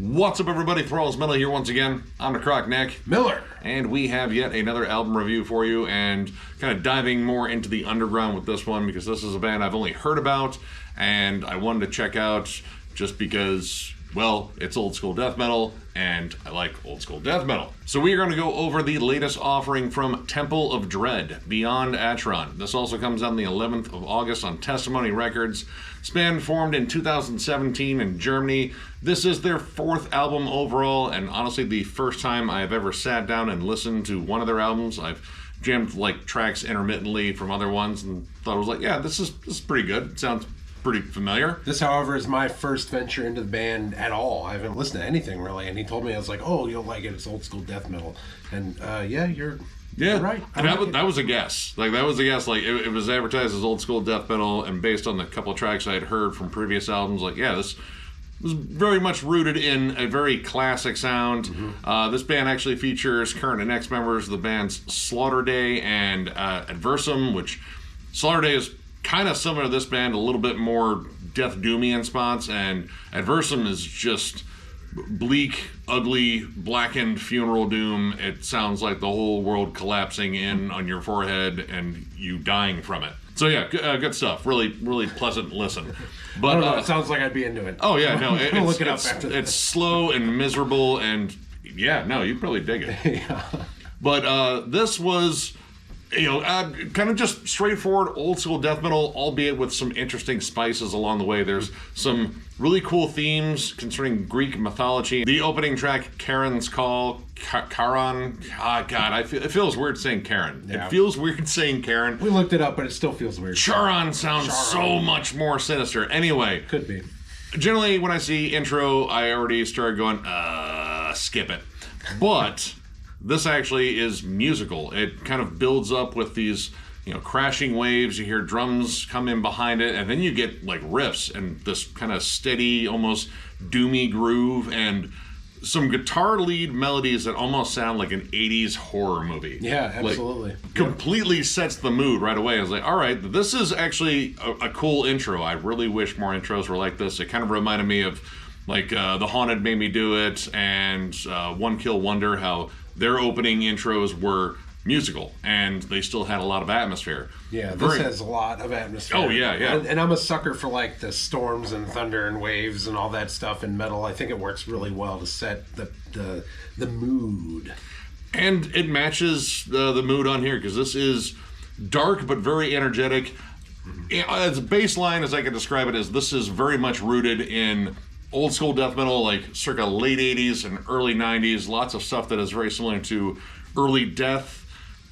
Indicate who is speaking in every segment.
Speaker 1: What's up, everybody? Thralls Metal here once again. I'm Necrotic Nick
Speaker 2: Miller,
Speaker 1: and we have yet another album review for you, and kind of diving more into the underground with this one because this is a band I've only heard about and I wanted to check out just because, well, it's old school death metal and I like old school death metal. So we are going to go over the latest offering from Temple of Dread, Beyond Acheron. This also comes out on the 11th of August on Testimony Records. This band formed in 2017 in Germany. This is their fourth album overall, and honestly the first time I've ever sat down and listened to one of their albums. I've jammed like tracks intermittently from other ones and thought it was like, yeah, this is pretty good. It sounds pretty familiar.
Speaker 2: This, however, is my first venture into the band at all. I haven't listened to anything really, and he told me, I was like, oh, you'll like it, it's old school death metal. And yeah, you're right.
Speaker 1: That was a guess. Like, that was a guess. Like, it was advertised as old school death metal, and based on the couple of tracks I had heard from previous albums, like, yeah, this was very much rooted in a very classic sound. Mm-hmm. This band actually features current and ex-members of the bands Slaughter Day and Adversum, which Slaughter Day is kind of similar to this band, a little bit more death doomy in spots, and Adversum is just bleak, ugly, blackened funeral doom. It sounds like the whole world collapsing in on your forehead and you dying from it. So yeah, good stuff. Really, really pleasant listen. But
Speaker 2: it sounds like I'd be into it.
Speaker 1: Oh yeah, no,
Speaker 2: I'll look it up after this.
Speaker 1: It's slow and miserable, and yeah, no, you'd probably dig it.
Speaker 2: Yeah.
Speaker 1: But this was, kind of just straightforward old school death metal, albeit with some interesting spices along the way. There's some really cool themes concerning Greek mythology. The opening track, Charon's Call, Charon. God, it feels weird saying Karen. Yeah. It feels weird saying Karen.
Speaker 2: We looked it up, but it still feels weird.
Speaker 1: Charon sounds so much more sinister. Anyway.
Speaker 2: Could be.
Speaker 1: Generally, when I see intro, I already start going, skip it. But this actually is musical. It kind of builds up with these, crashing waves. You hear drums come in behind it, and then you get like riffs and this kind of steady, almost doomy groove, and some guitar lead melodies that almost sound like an 80s horror movie.
Speaker 2: Yeah, absolutely.
Speaker 1: Like, completely sets the mood right away. I was like, all right, this is actually a cool intro. I really wish more intros were like this. It kind of reminded me of like The Haunted Made Me Do It and One Kill Wonder, how their opening intros were musical and they still had a lot of atmosphere.
Speaker 2: Yeah, this has a lot of atmosphere.
Speaker 1: Oh yeah.
Speaker 2: And I'm a sucker for like the storms and thunder and waves and all that stuff in metal. I think it works really well to set the mood.
Speaker 1: And it matches the mood on here because this is dark but very energetic. As a baseline, as I can describe it, is this is very much rooted in old school death metal, like circa late 80s and early 90s. Lots of stuff that is very similar to early death.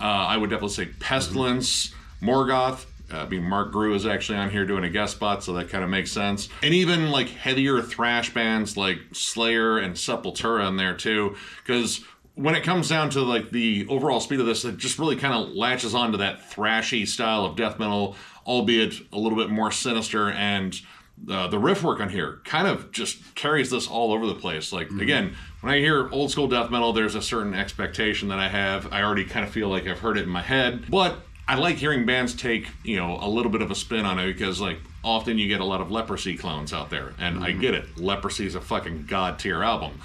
Speaker 1: I would definitely say Pestilence, Morgoth. Being Mark Grew is actually on here doing a guest spot, so that kind of makes sense. And even like heavier thrash bands like Slayer and Sepultura in there too, because when it comes down to like the overall speed of this, it just really kind of latches onto that thrashy style of death metal, albeit a little bit more sinister. And the riff work on here kind of just carries this all over the place. Like, again, when I hear old school death metal, there's a certain expectation that I have. I already kind of feel like I've heard it in my head. But I like hearing bands take, a little bit of a spin on it because, like, often you get a lot of Leprosy clones out there. And I get it. Leprosy is a fucking god tier album.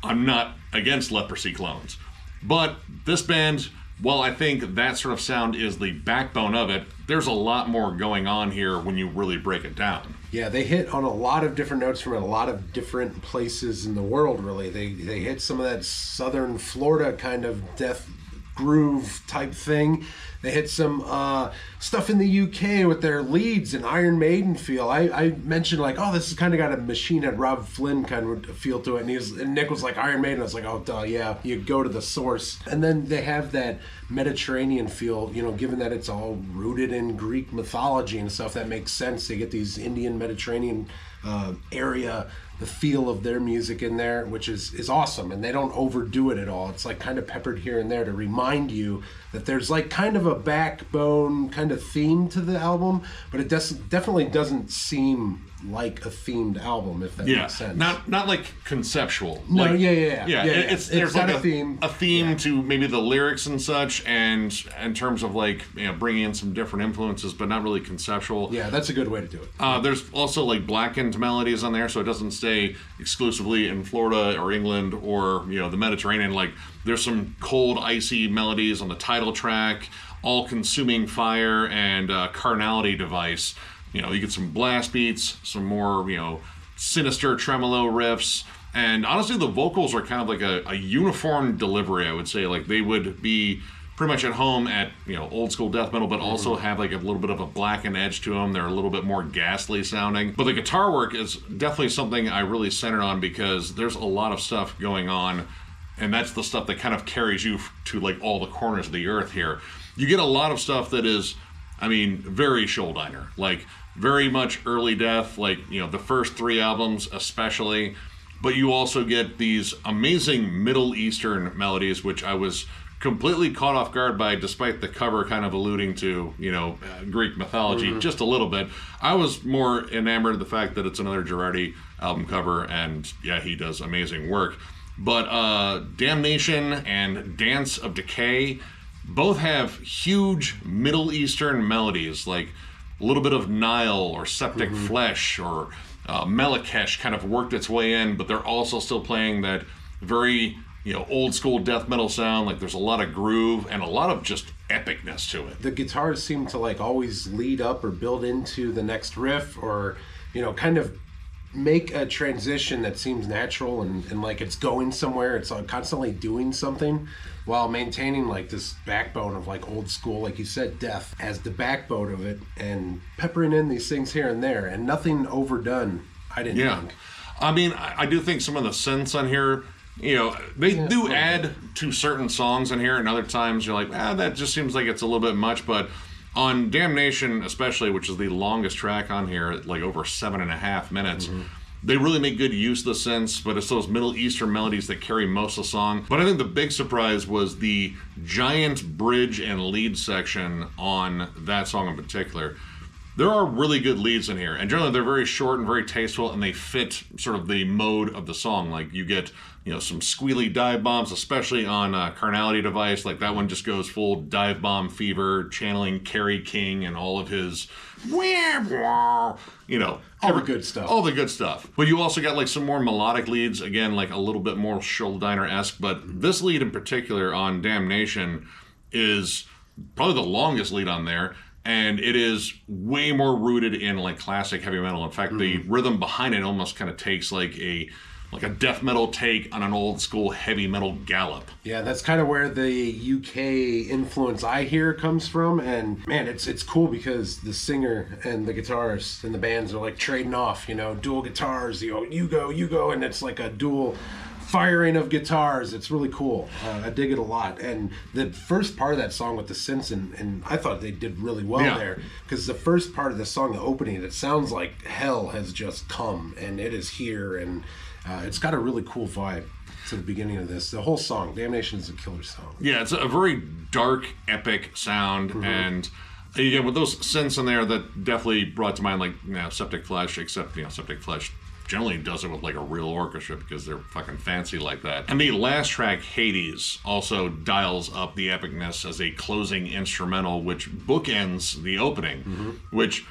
Speaker 1: I'm not against Leprosy clones. But this band, while I think that sort of sound is the backbone of it, there's a lot more going on here when you really break it down.
Speaker 2: Yeah, they hit on a lot of different notes from a lot of different places in the world, really. They hit some of that southern Florida kind of death groove type thing. They hit some stuff in the UK with their leads and Iron Maiden feel. I mentioned like, oh, this has kind of got a Machine Head Rob Flynn kind of feel to it. And Nick was like, Iron Maiden. I was like, oh, duh, yeah, you go to the source. And then they have that Mediterranean feel, given that it's all rooted in Greek mythology and stuff, that makes sense. They get these Indian Mediterranean area, the feel of their music in there, which is awesome. And they don't overdo it at all. It's like kind of peppered here and there to remind you that there's like kind of a backbone kind of theme to the album, but it definitely doesn't seem like a themed album, if that
Speaker 1: Yeah,
Speaker 2: makes sense.
Speaker 1: not like conceptual.
Speaker 2: No,
Speaker 1: like,
Speaker 2: yeah.
Speaker 1: It's there's
Speaker 2: got
Speaker 1: like
Speaker 2: a theme.
Speaker 1: A theme to maybe the lyrics and such, and in terms of like bringing in some different influences, but not really conceptual.
Speaker 2: Yeah, that's a good way to do it.
Speaker 1: There's also like blackened melodies on there, so it doesn't stay exclusively in Florida or England or the Mediterranean. Like there's some cold, icy melodies on the title track, All-Consuming Fire, and Carnality Device. You get some blast beats, some more, sinister tremolo riffs, and honestly, the vocals are kind of like a uniform delivery, I would say. Like, they would be pretty much at home at, old school death metal, but also have like a little bit of a blackened edge to them. They're a little bit more ghastly sounding. But the guitar work is definitely something I really centered on because there's a lot of stuff going on, and that's the stuff that kind of carries you to like all the corners of the earth here. You get a lot of stuff that is, very Shoulder, like very much early death, like, the first 3 albums especially. But you also get these amazing Middle Eastern melodies, which I was completely caught off guard by, despite the cover kind of alluding to, Greek mythology just a little bit. I was more enamored of the fact that it's another Girardi album cover, and yeah, he does amazing work. But Damnation and Dance of Decay both have huge Middle Eastern melodies, like a little bit of Nile or Septic Flesh or Melakesh kind of worked its way in, but they're also still playing that very, old school death metal sound. Like there's a lot of groove and a lot of just epicness to it.
Speaker 2: The guitars seem to like always lead up or build into the next riff, or, kind of make a transition that seems natural and like it's going somewhere. It's constantly doing something while maintaining like this backbone of like old school, like you said, death as the backbone of it, and peppering in these things here and there, and nothing overdone, I didn't think.
Speaker 1: I do think some of the synths on here, they do add to certain songs in here, and other times you're like, that just seems like it's a little bit much. But on Damnation especially, which is the longest track on here, like over 7.5 minutes, they really make good use of the synths, but it's those Middle Eastern melodies that carry most of the song. But I think the big surprise was the giant bridge and lead section on that song in particular. There are really good leads in here, and generally they're very short and very tasteful, and they fit sort of the mode of the song. Like you get, some squealy dive bombs, especially on Carnality Device. Like that one just goes full dive bomb fever, channeling Kerry King and all of his, all
Speaker 2: the good stuff.
Speaker 1: All the good stuff. But you also got like some more melodic leads, again, like a little bit more Shoulder-esque. But this lead in particular on Damnation is probably the longest lead on there. And it is way more rooted in like classic heavy metal. In fact, the rhythm behind it almost kind of takes like a death metal take on an old school heavy metal gallop.
Speaker 2: Yeah, that's kind of where the UK influence I hear comes from. And man, it's cool because the singer and the guitarist and the bands are like trading off, dual guitars, you go, and it's like a dual firing of guitars. It's really cool. I dig it a lot. And the first part of that song with the synths, and I thought they did really well there, because the first part of the song, the opening, it sounds like hell has just come and it is here, and it's got a really cool vibe to the beginning of this. The whole song, Damnation, is a killer song.
Speaker 1: Yeah, it's a very dark, epic sound, and again, with those synths in there, that definitely brought to mind like Septic Flesh, except Septic Flesh generally does it with like a real orchestra because they're fucking fancy like that. And the last track, Hades, also dials up the epicness as a closing instrumental, which bookends the opening, which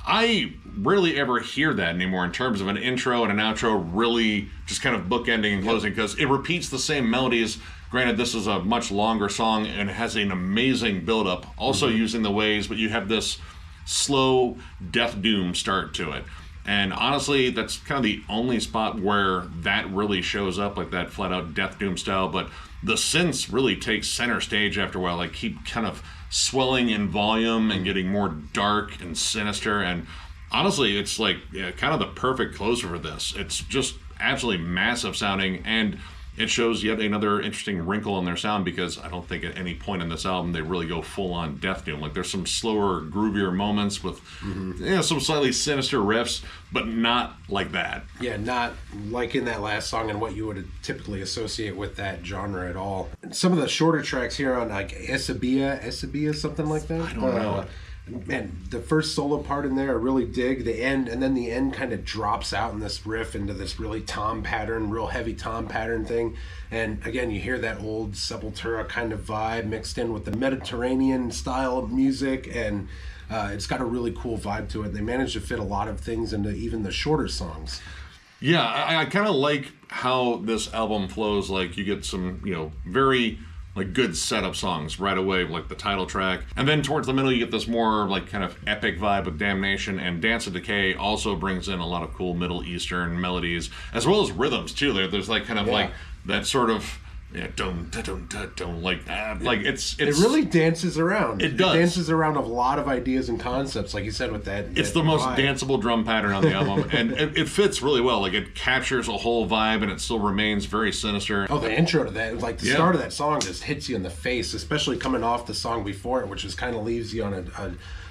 Speaker 1: I rarely ever hear that anymore in terms of an intro and an outro really just kind of bookending and closing, because it repeats the same melodies. Granted, this is a much longer song and it has an amazing build-up, also using the waves, but you have this slow death doom start to it. And honestly, that's kind of the only spot where that really shows up, like that flat-out death doom style. But the synths really take center stage after a while, like keep kind of swelling in volume and getting more dark and sinister. And honestly, it's like kind of the perfect closer for this. It's just absolutely massive sounding, and it shows yet another interesting wrinkle in their sound, because I don't think at any point in this album they really go full-on death doom. Like there's some slower, groovier moments with some slightly sinister riffs, but not like that.
Speaker 2: Yeah, not like in that last song and what you would typically associate with that genre at all. Some of the shorter tracks here on like Esabia, something like that.
Speaker 1: I don't know.
Speaker 2: Man, the first solo part in there I really dig. The end, and then the end kind of drops out in this riff into this really tom pattern, real heavy tom pattern thing. And again, you hear that old Sepultura kind of vibe mixed in with the Mediterranean style of music, and it's got a really cool vibe to it. They managed to fit a lot of things into even the shorter songs.
Speaker 1: Yeah, I kind of like how this album flows. Like, you get some, very like good setup songs right away, like the title track. And then towards the middle, you get this more like kind of epic vibe with Damnation, and Dance of Decay also brings in a lot of cool Middle Eastern melodies, as well as rhythms too. There's like kind of like that sort of, don't like it's
Speaker 2: it really dances around.
Speaker 1: It does.
Speaker 2: It dances around a lot of ideas and concepts, like you said with that.
Speaker 1: It's the most danceable drum pattern on the album, and it fits really well. Like, it captures a whole vibe, and it still remains very sinister.
Speaker 2: Oh, the intro to that, like the start of that song, just hits you in the face, especially coming off the song before it, which just kind of leaves you on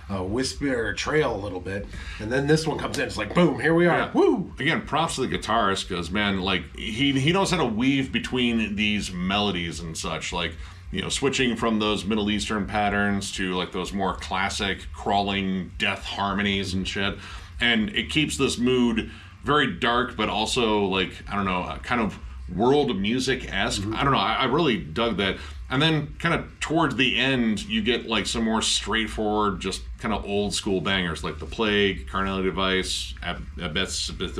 Speaker 2: a whisper or trail a little bit, and then this one comes in. It's like, boom, here we are. Woo!
Speaker 1: Again, props to the guitarist, because man, like he knows how to weave between these melodies and such, like, switching from those Middle Eastern patterns to like those more classic crawling death harmonies and shit, and it keeps this mood very dark, but also like, I don't know, kind of world music-esque. Mm-hmm. I don't know, I really dug that. And then kind of towards the end, you get like some more straightforward, just kind of old school bangers like The Plague, Carnality Device,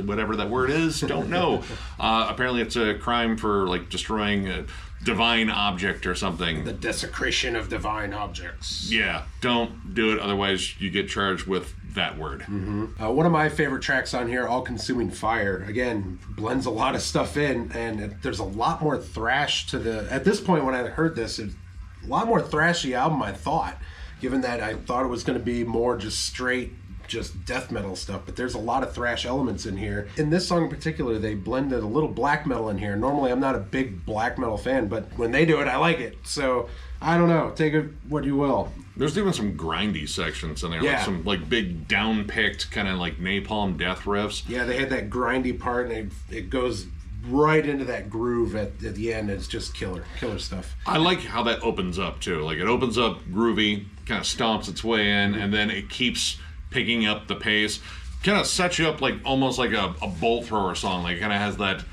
Speaker 1: whatever that word is, don't know. Apparently it's a crime for like destroying a divine object or something.
Speaker 2: The desecration of divine objects.
Speaker 1: Yeah, don't do it, otherwise you get charged with that word.
Speaker 2: Mm-hmm. One of my favorite tracks on here, All Consuming Fire, again, blends a lot of stuff in, and there's a lot more thrash to the, at this point when I heard this, it's a lot more thrashy album, I thought, given that I thought it was going to be more just straight, just death metal stuff, but there's a lot of thrash elements in here. In this song in particular, they blended a little black metal in here. Normally I'm not a big black metal fan, but when they do it, I like it. So I don't know, take it what you will.
Speaker 1: There's even some grindy sections in there, like some like big down-picked kind of like napalm death riffs.
Speaker 2: Yeah, they had that grindy part, and it goes right into that groove at the end. It's just killer stuff.
Speaker 1: I like how that opens up too. Like, it opens up groovy, kind of stomps its way in, and then it keeps picking up the pace. Kind of sets you up like almost like a bolt thrower song. Like, it kind of has that,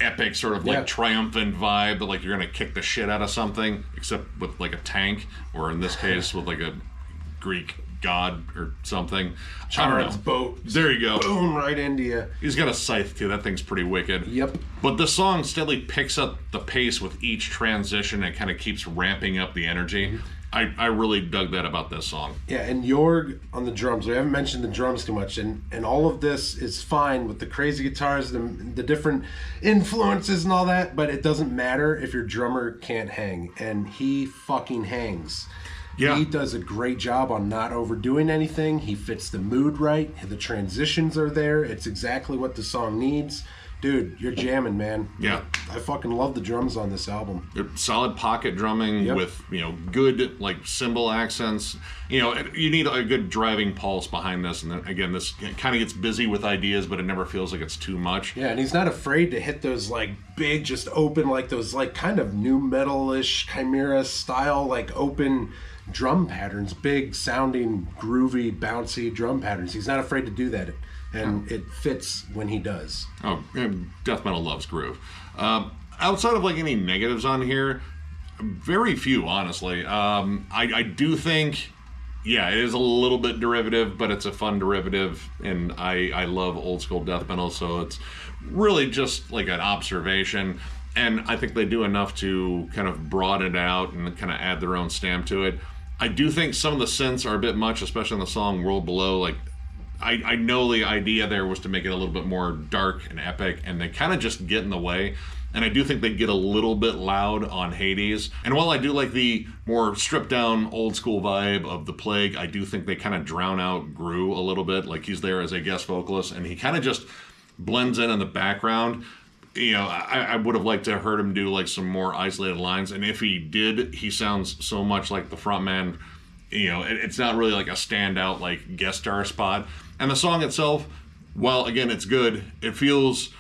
Speaker 1: epic sort of like triumphant vibe that like you're gonna kick the shit out of something, except with like a tank, or in this case with like a Greek god or something.
Speaker 2: Charon's boat.
Speaker 1: There you go.
Speaker 2: Boom, right into you.
Speaker 1: He's got a scythe too. That thing's pretty wicked.
Speaker 2: Yep.
Speaker 1: But the song steadily picks up the pace with each transition and kind of keeps ramping up the energy. Mm-hmm. I really dug that about this song.
Speaker 2: Yeah, and Jorg on the drums. We haven't mentioned the drums too much, and all of this is fine with the crazy guitars, the different influences and all that, but it doesn't matter if your drummer can't hang, and he fucking hangs. Yeah. He does a great job on not overdoing anything. He fits the mood right. The transitions are there. It's exactly what the song needs. Dude, you're jamming, man.
Speaker 1: Yeah.
Speaker 2: I fucking love the drums on this album.
Speaker 1: Solid pocket drumming with, good, like, cymbal accents. You need a good driving pulse behind this. And then, again, this kind of gets busy with ideas, but it never feels like it's too much.
Speaker 2: Yeah, and he's not afraid to hit those, like, big, just open, like, those, like, kind of new metal-ish Chimera style, like, open drum patterns. Big sounding, groovy, bouncy drum patterns. He's not afraid to do that. And it fits when he does.
Speaker 1: Oh, death metal loves groove. Outside of like any negatives on here, very few, honestly. I do think, it is a little bit derivative, but it's a fun derivative, and I love old school death metal, so it's really just like an observation. And I think they do enough to kind of broaden it out and kind of add their own stamp to it. I do think some of the synths are a bit much, especially in the song World Below. Like, I know the idea there was to make it a little bit more dark and epic, and they kind of just get in the way. And I do think they get a little bit loud on Hades. And while I do like the more stripped down old school vibe of The Plague, I do think they kind of drown out Gru a little bit. Like, he's there as a guest vocalist, and he kind of just blends in the background. I would have liked to have heard him do like some more isolated lines. And if he did, he sounds so much like the frontman. It's not really like a standout like guest star spot. And the song itself, while again it's good, it feels,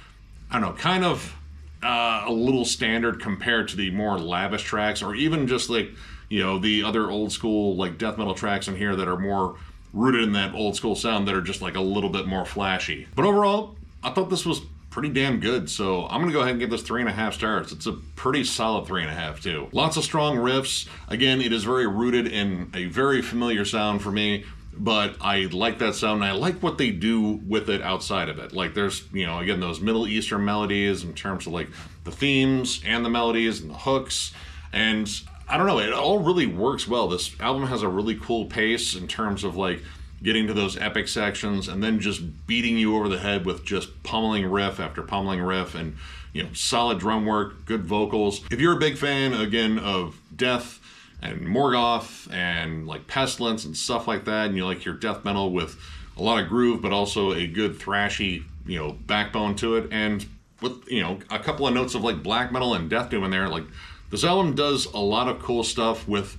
Speaker 1: I don't know, kind of a little standard compared to the more lavish tracks, or even just like, you know, the other old school like death metal tracks in here that are more rooted in that old school sound that are just like a little bit more flashy. But overall, I thought this was pretty damn good, so I'm gonna go ahead and give this 3.5 stars. It's a pretty solid 3.5 too. Lots of strong riffs. Again, it is very rooted in a very familiar sound for me, but I like that sound, and I like what they do with it outside of it. Like there's, you know, again, those Middle Eastern melodies in terms of like the themes and the melodies and the hooks, and I don't know, it all really works well. This album has a really cool pace in terms of like getting to those epic sections and then just beating you over the head with just pummeling riff after pummeling riff, and, you know, solid drum work, good vocals. If you're a big fan, again, of death and Morgoth and like Pestilence and stuff like that, and you like your death metal with a lot of groove but also a good thrashy, you know, backbone to it, and with, you know, a couple of notes of like black metal and death doom in there, like this album does a lot of cool stuff with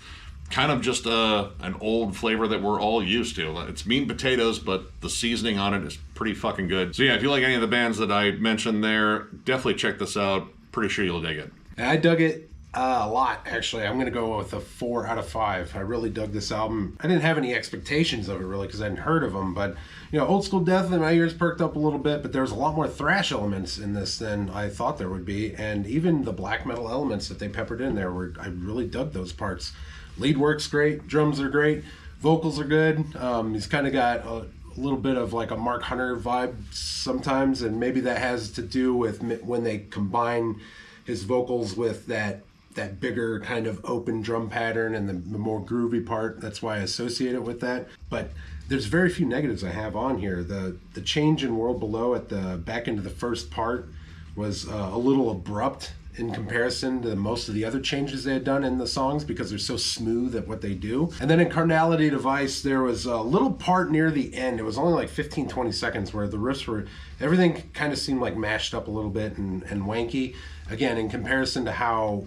Speaker 1: kind of just an old flavor that we're all used to. It's meat and potatoes, but the seasoning on it is pretty fucking good. So yeah, if you like any of the bands that I mentioned there, definitely check this out. Pretty sure you'll dig it.
Speaker 2: I dug it a lot, actually. I'm going to go with a 4 out of 5. I really dug this album. I didn't have any expectations of it, really, because I hadn't heard of them. But, you know, old school death, and my ears perked up a little bit, but there was a lot more thrash elements in this than I thought there would be. And even the black metal elements that they peppered in there, I really dug those parts. Lead work's great, drums are great, vocals are good. He's kind of got a little bit of like a Mark Hunter vibe sometimes, and maybe that has to do with when they combine his vocals with that bigger kind of open drum pattern and the more groovy part. That's why I associate it with that. But there's very few negatives I have on here. The change in World Below at the back end of the first part was a little abrupt in comparison to most of the other changes they had done in the songs, because they're so smooth at what they do. And then in Carnality Device, there was a little part near the end. It was only like 15-20 seconds where the riffs were, everything kind of seemed like mashed up a little bit and wanky. Again, in comparison to how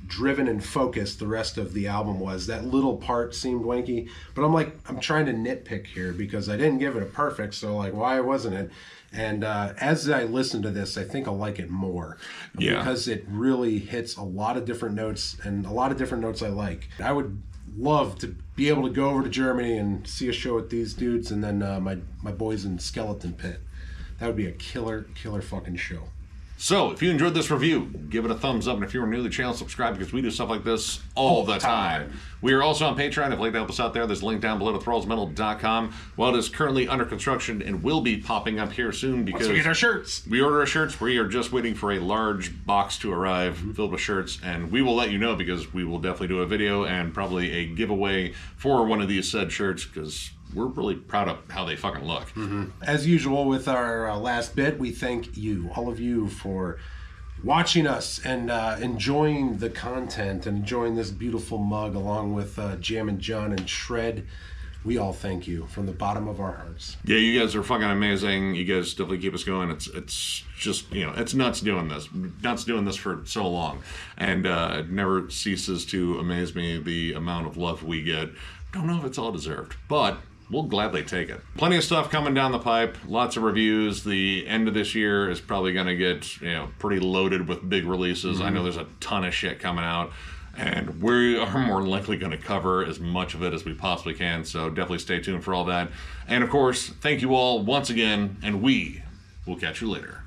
Speaker 2: driven and focused the rest of the album was, that little part seemed wanky. But I'm trying to nitpick here because I didn't give it a perfect, so like, why wasn't it? And as I listen to this, I think I'll like it more. Yeah. Because it really hits a lot of different notes, and a lot of different notes I like. I would love to be able to go over to Germany and see a show with these dudes, and then my boys in Skeleton Pit. That would be a killer fucking show.
Speaker 1: So, if you enjoyed this review, give it a thumbs up, and if you're new to the channel, subscribe, because we do stuff like this all the time. We are also on Patreon. If you'd like to help us out there, there's a link down below to thrallsmetal.com. While it is currently under construction and will be popping up here soon, because
Speaker 2: once we get our shirts.
Speaker 1: We order our shirts. We are just waiting for a large box to arrive filled with shirts, and we will let you know, because we will definitely do a video and probably a giveaway for one of these said shirts, because we're really proud of how they fucking look.
Speaker 2: Mm-hmm. As usual with our last bit, we thank you, all of you, for watching us and enjoying the content and enjoying this beautiful mug along with Jammin' John and Shred. We all thank you from the bottom of our hearts.
Speaker 1: Yeah, you guys are fucking amazing. You guys definitely keep us going. It's just, you know, it's nuts doing this. Nuts doing this for so long. And it never ceases to amaze me the amount of love we get. Don't know if it's all deserved, but we'll gladly take it. Plenty of stuff coming down the pipe. Lots of reviews. The end of this year is probably going to get, you know, pretty loaded with big releases. I know there's a ton of shit coming out, and we are more than likely going to cover as much of it as we possibly can. So definitely stay tuned for all that. And of course, thank you all once again, and we will catch you later.